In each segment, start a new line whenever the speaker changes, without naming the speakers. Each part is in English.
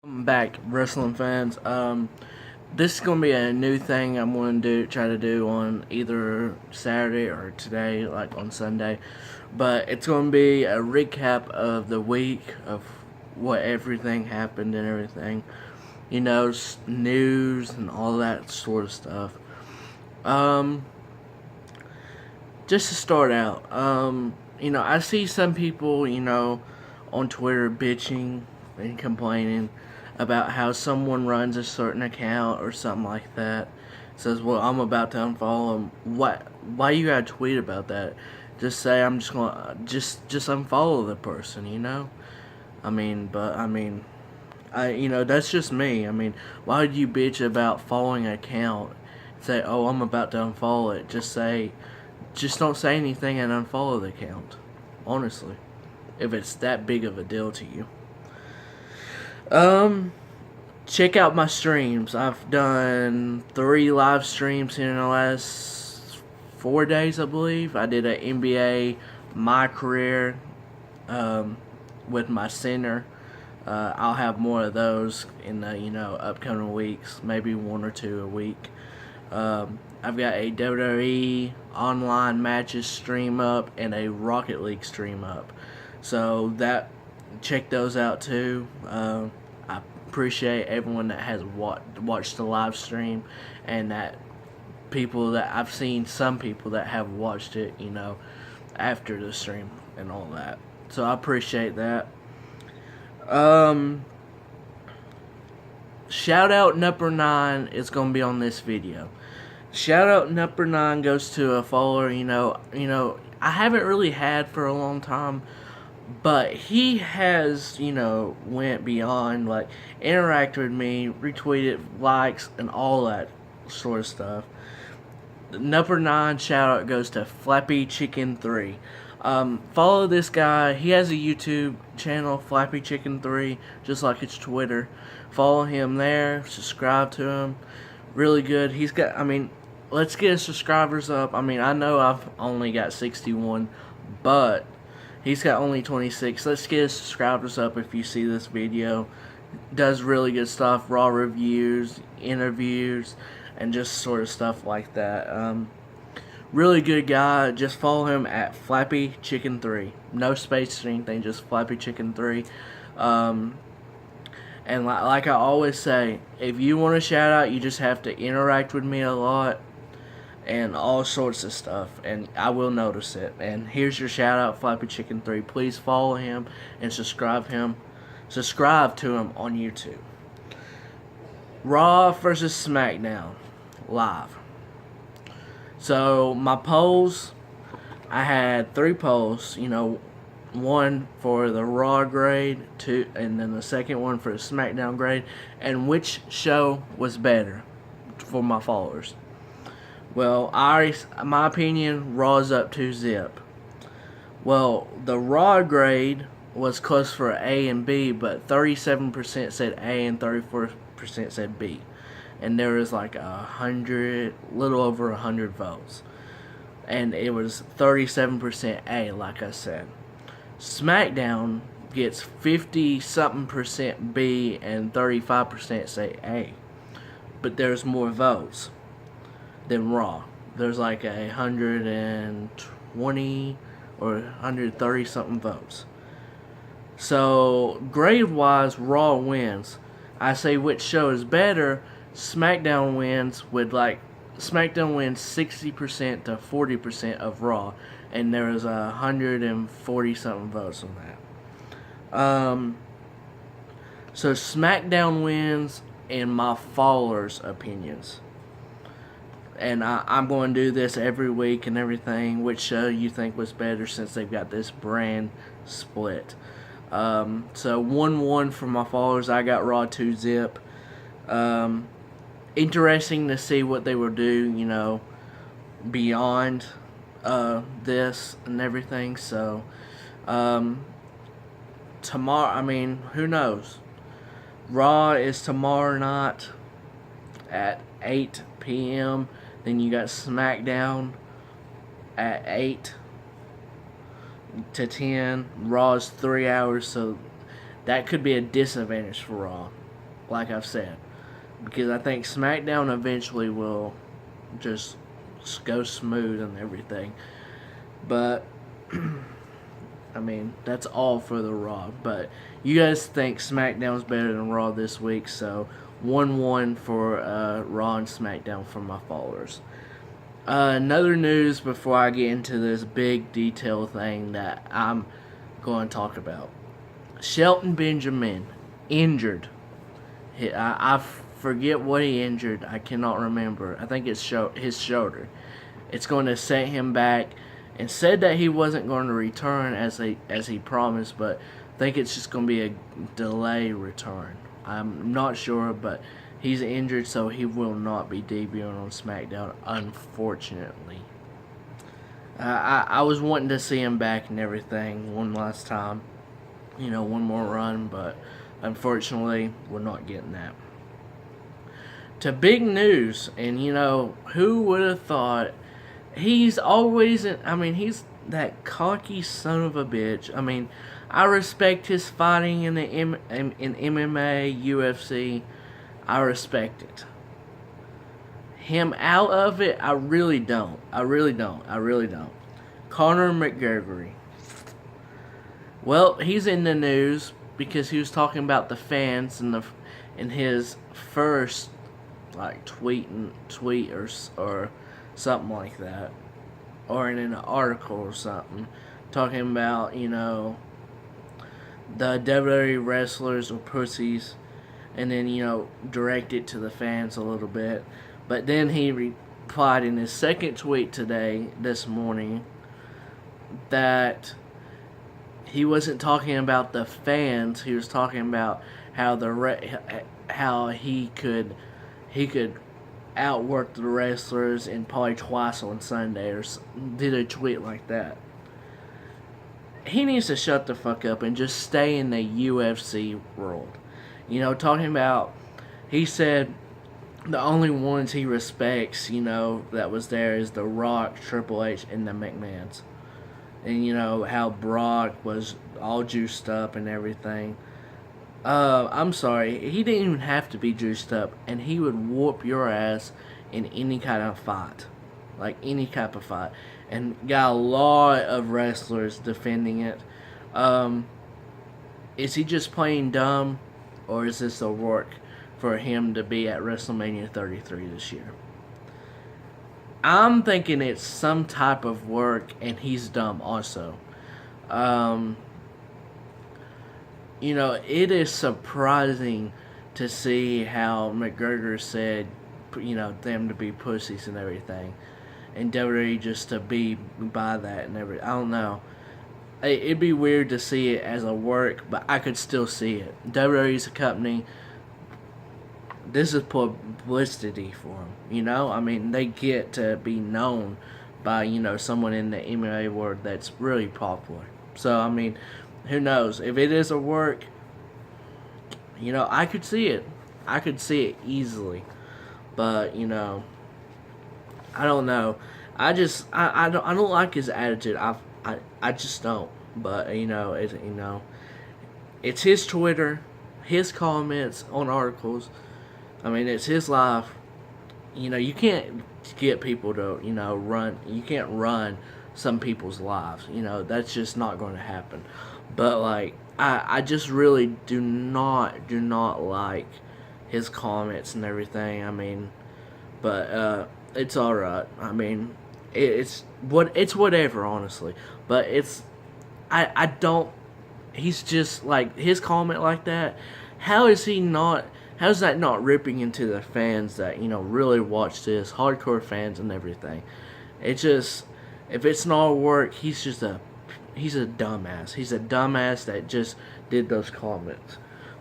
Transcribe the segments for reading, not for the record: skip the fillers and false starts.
Welcome back, wrestling fans. This is gonna be a new thing I'm going to try to do on either Saturday or today, like on Sunday. But it's gonna be a recap of the week of what everything happened and everything. You know, news and all that sort of stuff. Um, just to start out, I see some people, on Twitter bitching and complaining about how someone runs a certain account or something like that. Says, "Well, I'm about to unfollow him." Why you gotta tweet about that? Just say I'm just gonna just unfollow the person. That's just me. Why would you bitch about following an account? Say, "Oh, I'm about to unfollow it." Just don't say anything and unfollow the account. Honestly, if it's that big of a deal to you. Check out my streams. I've done 3 live streams here in the last 4 days, I believe. I did an NBA My Career with my center. I'll have more of those in the upcoming weeks, maybe 1 or 2 a week. I've got a WWE online matches stream up and a Rocket League stream up, so check those out too. I appreciate everyone that has watched the live stream, and that people that I've seen, some people that have watched it, after the stream and all that. So I appreciate that. Shout out number 9 is gonna be on this video. Shout out number 9 goes to a follower. I haven't really had for a long time, but he has, went beyond, like, interacted with me, retweeted, likes, and all that sort of stuff. The number 9 shout out goes to Flappy Chicken 3. Follow this guy. He has a YouTube channel, Flappy Chicken 3, just like his Twitter. Follow him there. Subscribe to him. Really good. Let's get his subscribers up. I know I've only got 61, but he's got only 26. Let's get his subscribers up if you see this video. Does really good stuff. Raw reviews, interviews, and just sort of stuff like that. Really good guy. Just follow him at Flappy Chicken 3. No space or anything, just Flappy Chicken 3. And like I always say, if you want a shout out, you just have to interact with me a lot and all sorts of stuff, and I will notice it. And here's your shout out, Flappy Chicken 3. Please follow him and subscribe to him on YouTube. Raw versus Smackdown live. So my polls, I had 3 polls. One for the Raw grade, 2, and then the second one for the Smackdown grade, and which show was better for my followers. Well, my opinion, Raw's up 2-zip. Well, the Raw grade was close for A and B, but 37% said A and 34% said B. And there was like little over 100 votes. And it was 37% A, like I said. Smackdown gets 50-something% B and 35% say A. But there's more votes than Raw. There's like 120 or 130 something votes. So grade wise, Raw wins. I say which show is better. Smackdown wins 60% to 40% of Raw, and there was 140 something votes on that. So Smackdown wins in my followers' opinions. And I'm going to do this every week and everything. Which show you think was better, since they've got this brand split. So 1-1 for my followers. I got Raw 2-zip. Interesting to see what they will do, beyond this and everything. So tomorrow, who knows? Raw is tomorrow night at 8 p.m. Then you got Smackdown at 8 to 10. Raw is 3 hours, so that could be a disadvantage for Raw. like I've said, because I think Smackdown eventually will just go smooth and everything. But I mean, that's all for the Raw. But you guys think SmackDown's better than Raw this week, so 1-1 for Raw and SmackDown for my followers. Another news before I get into this big detail thing that I'm going to talk about. Shelton Benjamin, injured. I forget what he injured. I cannot remember. I think it's his shoulder. It's going to set him back, and said that he wasn't going to return as he promised, but I think it's just going to be a delay return. I'm not sure, but he's injured, so he will not be debuting on SmackDown, unfortunately. I was wanting to see him back and everything one last time. One more run, but unfortunately, we're not getting that. To big news, and who would have thought? He's always, he's that cocky son of a bitch. I respect his fighting in MMA, UFC. I respect it. Him out of it, I really don't. Conor McGregor. Well, he's in the news because he was talking about the fans in his first tweet or something like that, or in an article or something, talking about the WWE wrestlers or pussies, and then direct it to the fans a little bit. But then he replied in his second tweet this morning, that he wasn't talking about the fans. He was talking about how how he could outwork the wrestlers, and probably twice on Sunday, or did a tweet like that. He needs to shut the fuck up and just stay in the UFC world. Talking about, he said the only ones he respects, that was there is The Rock, Triple H, and the McMahons. And how Brock was all juiced up and everything. I'm sorry, he didn't even have to be juiced up, and he would whoop your ass in any kind of fight. Like any type of fight. And got a lot of wrestlers defending it. Is he just playing dumb, or is this a work for him to be at WrestleMania 33 this year? I'm thinking it's some type of work, and he's dumb also. It is surprising to see how McGregor said, them to be pussies and everything, and WWE just to be by that and everything. I don't know. It'd be weird to see it as a work, but I could still see it. WWE's a company. This is publicity for them, they get to be known by, someone in the MMA world that's really popular. So, who knows? If it is a work, I could see it. I could see it easily. But, I don't know. I don't like his attitude. I just don't. But, it's his Twitter, his comments on articles. It's his life. You can't get people to, run. You can't run some people's lives. That's just not going to happen. But, I just really do not like his comments and everything. But it's alright. It's whatever, honestly. But I don't. He's just his comment like that. How is that not ripping into the fans that really watch this, hardcore fans and everything? It just, if it's not work, he's a dumbass. He's a dumbass that just did those comments.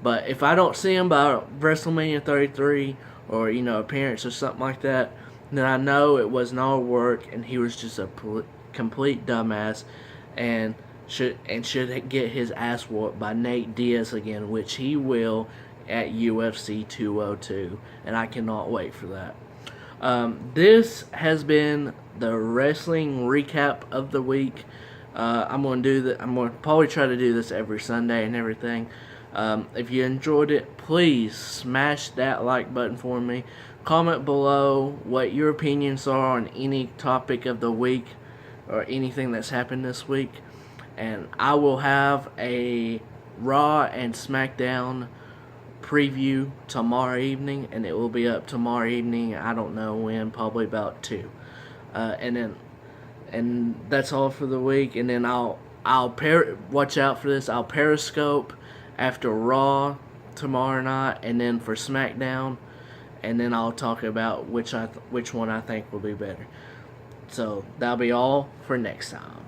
But if I don't see him by WrestleMania 33 or appearance or something like that, then I know it was not work, and he was just a complete dumbass, and should get his ass whooped by Nate Diaz again, which he will at UFC 202, and I cannot wait for that. This has been the wrestling recap of the week. I'm gonna probably try to do this every Sunday and everything. If you enjoyed it, please smash that like button for me. Comment below what your opinions are on any topic of the week or anything that's happened this week. And I will have a Raw and Smackdown preview tomorrow evening, and it will be up tomorrow evening. I don't know when, probably about 2. And that's all for the week. And then watch out for this. I'll Periscope after Raw tomorrow night, and then for SmackDown, and then I'll talk about which one I think will be better. So that'll be all for next time.